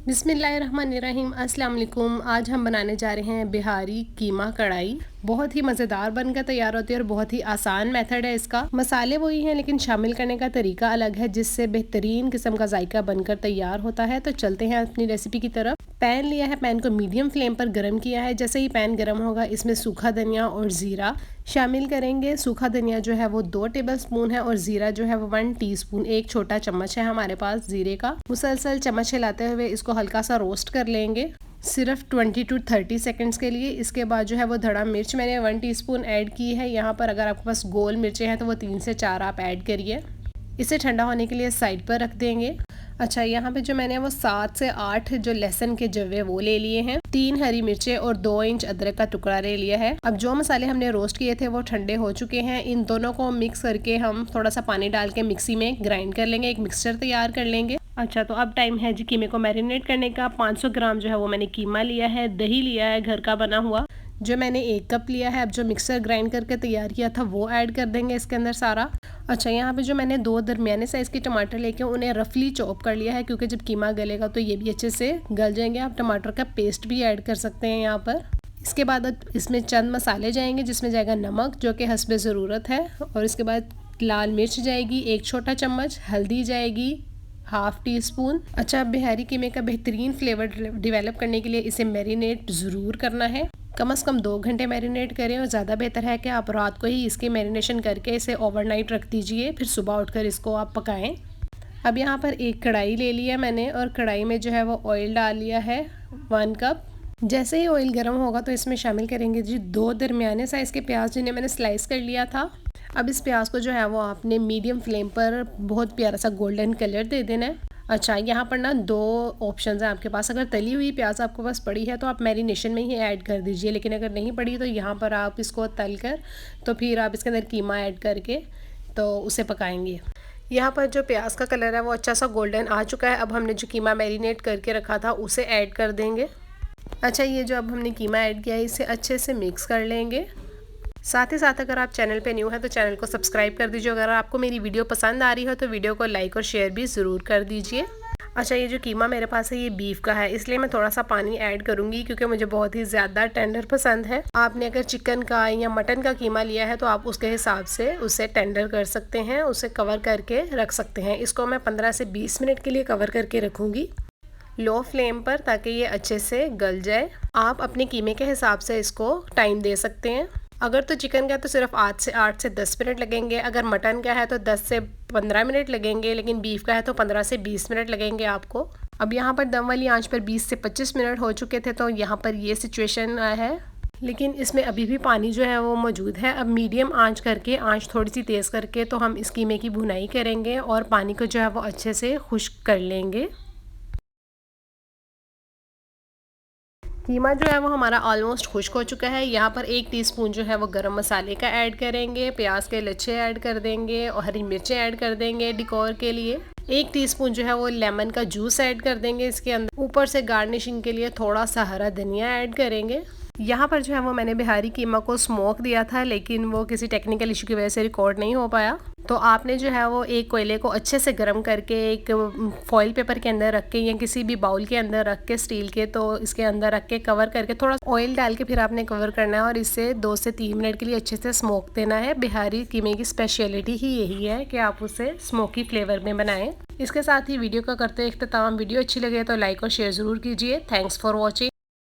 बिस्मिल्लाहिर्रहमानिर्रहीम। अस्सलाम वालेकुम। आज हम बनाने जा रहे हैं बिहारी कीमा कढ़ाई। बहुत ही मज़ेदार बनकर तैयार होती है और बहुत ही आसान मेथड है इसका। मसाले वही हैं लेकिन शामिल करने का तरीका अलग है, जिससे बेहतरीन किस्म का जायका बनकर तैयार होता है। तो चलते हैं अपनी रेसिपी की तरफ। पैन लिया है, पैन को मीडियम फ्लेम पर गर्म किया है। जैसे ही पैन गर्म होगा इसमें सूखा धनिया और ज़ीरा शामिल करेंगे। सूखा धनिया जो है वो 2 टेबलस्पून है और ज़ीरा जो है वो 1 टीस्पून, 1 छोटा चम्मच है हमारे पास ज़ीरे का। मुसलसल चम्मच हिलाते हुए इसको हल्का सा रोस्ट कर लेंगे, सिर्फ 20 to 30 सेकंड्स के लिए। इसके बाद जो है वो धड़ा मिर्च मैंने 1 टीस्पून ऐड की है। यहाँ पर अगर आपके पास गोल मिर्चें हैं तो वो 3 से 4 आप ऐड करिए। इसे ठंडा होने के लिए साइड पर रख देंगे। अच्छा, यहाँ पे जो मैंने वो 7 से 8 जो लहसुन के जवे वो ले लिए हैं, 3 हरी मिर्चें और 2 इंच अदरक का टुकड़ा ले लिया है। अब जो मसाले हमने रोस्ट किए थे वो ठंडे हो चुके हैं। इन दोनों को मिक्स करके हम थोड़ा सा पानी डाल के मिक्सी में ग्राइंड कर लेंगे, एक मिक्सचर तैयार कर लेंगे। अच्छा, तो अब टाइम है जी कीमे को मैरिनेट करने का। 500 ग्राम जो है वो मैंने कीमा लिया है, दही लिया है घर का बना हुआ जो मैंने 1 कप लिया है। अब जो मिक्सर ग्राइंड करके तैयार किया था वो ऐड कर देंगे इसके अंदर सारा। अच्छा, यहाँ पे जो मैंने 2 दरमियाने साइज़ के टमाटर लेके उन्हें रफली चॉप कर लिया है, क्योंकि जब कीमा गलेगा तो ये भी अच्छे से गल जाएंगे। आप टमाटर का पेस्ट भी ऐड कर सकते हैं यहाँ पर। इसके बाद अब इसमें चंद मसाले जाएंगे, जिसमें जाएगा नमक जो कि हस्बे ज़रूरत है, और इसके बाद लाल मिर्च जाएगी 1 छोटा चम्मच, हल्दी जाएगी 1/2 टीस्पून। अच्छा, बिहारी कीमे का बेहतरीन फ्लेवर डेवलप करने के लिए इसे मैरिनेट ज़रूर करना है। कम से कम 2 घंटे मैरिनेट करें, और ज़्यादा बेहतर है कि आप रात को ही इसकी मैरिनेशन करके इसे ओवरनाइट रख दीजिए, फिर सुबह उठकर इसको आप पकाएं। अब यहाँ पर एक कढ़ाई ले लिया मैंने, और कढ़ाई में जो है वो ऑयल डाल लिया है 1 कप। जैसे ही ऑयल गर्म होगा तो इसमें शामिल करेंगे जी 2 दरमियाने साइज़ के प्याज, जिन्हें मैंने स्लाइस कर लिया था। अब इस प्याज को जो है वो आपने मीडियम फ्लेम पर बहुत प्यारा सा गोल्डन कलर दे देना है। अच्छा, यहाँ पर ना 2 ऑप्शंस हैं आपके पास। अगर तली हुई प्याज आपके पास पड़ी है तो आप मैरिनेशन में ही ऐड कर दीजिए, लेकिन अगर नहीं पड़ी तो यहाँ पर आप इसको तल कर तो फिर आप इसके अंदर कीमा ऐड करके तो उसे पकाएंगे। यहाँ पर जो प्याज का कलर है वो अच्छा सा गोल्डन आ चुका है। अब हमने जो कीमा मैरिनेट करके रखा था उसे ऐड कर देंगे। अच्छा, ये जो अब हमने कीमा ऐड किया है इसे अच्छे से मिक्स कर लेंगे। साथ ही साथ अगर आप चैनल पे न्यू हैं तो चैनल को सब्सक्राइब कर दीजिए। अगर आपको मेरी वीडियो पसंद आ रही हो तो वीडियो को लाइक और शेयर भी ज़रूर कर दीजिए। अच्छा, ये जो कीमा मेरे पास है ये बीफ का है, इसलिए मैं थोड़ा सा पानी ऐड करूँगी, क्योंकि मुझे बहुत ही ज़्यादा टेंडर पसंद है। आपने अगर चिकन का या मटन का कीमा लिया है तो आप उसके हिसाब से उसे टेंडर कर सकते हैं, उसे कवर करके रख सकते हैं। इसको मैं 15 से 20 मिनट के लिए कवर करके रखूँगी लो फ्लेम पर, ताकि ये अच्छे से गल जाए। आप अपने कीमे के हिसाब से इसको टाइम दे सकते हैं। अगर तो चिकन का है तो सिर्फ 8 से 10 मिनट लगेंगे, अगर मटन का है तो 10 से 15 मिनट लगेंगे, लेकिन बीफ का है तो 15 से 20 मिनट लगेंगे आपको। अब यहाँ पर दम वाली आंच पर 20 से 25 मिनट हो चुके थे, तो यहाँ पर ये सिचुएशन है, लेकिन इसमें अभी भी पानी जो है वो मौजूद है। अब मीडियम आंच करके, आंच थोड़ी सी तेज़ करके तो हम इस कीमे की भुनाई करेंगे और पानी को जो है वो अच्छे से खुश्क कर लेंगे। कीमा जो है वो हमारा ऑलमोस्ट खुश्क हो चुका है। यहाँ पर 1 टीस्पून जो है वो गरम मसाले का ऐड करेंगे, प्याज के लच्छे ऐड कर देंगे और हरी मिर्चें ऐड कर देंगे डेकोर के लिए। 1 टीस्पून जो है वो लेमन का जूस ऐड कर देंगे इसके अंदर। ऊपर से गार्निशिंग के लिए थोड़ा सा हरा धनिया ऐड करेंगे। यहाँ पर जो है वो मैंने बिहारी कीमा को स्मोक दिया था, लेकिन वो किसी टेक्निकल इशू की वजह से रिकॉर्ड नहीं हो पाया। तो आपने जो है वो एक कोयले को अच्छे से गर्म करके एक फॉइल पेपर के अंदर रख के या किसी भी बाउल के अंदर रख के स्टील के, तो इसके अंदर रख के कवर करके थोड़ा ऑयल डाल के फिर आपने कवर करना है और इसे 2 से 3 मिनट के लिए अच्छे से स्मोक देना है। बिहारी कीमे की स्पेशलिटी ही यही है कि आप उसे स्मोकी फ्लेवर में बनाएं। इसके साथ ही वीडियो का करते इख्तिताम। वीडियो अच्छी लगे तो लाइक और शेयर ज़रूर कीजिए। Thanks for watching.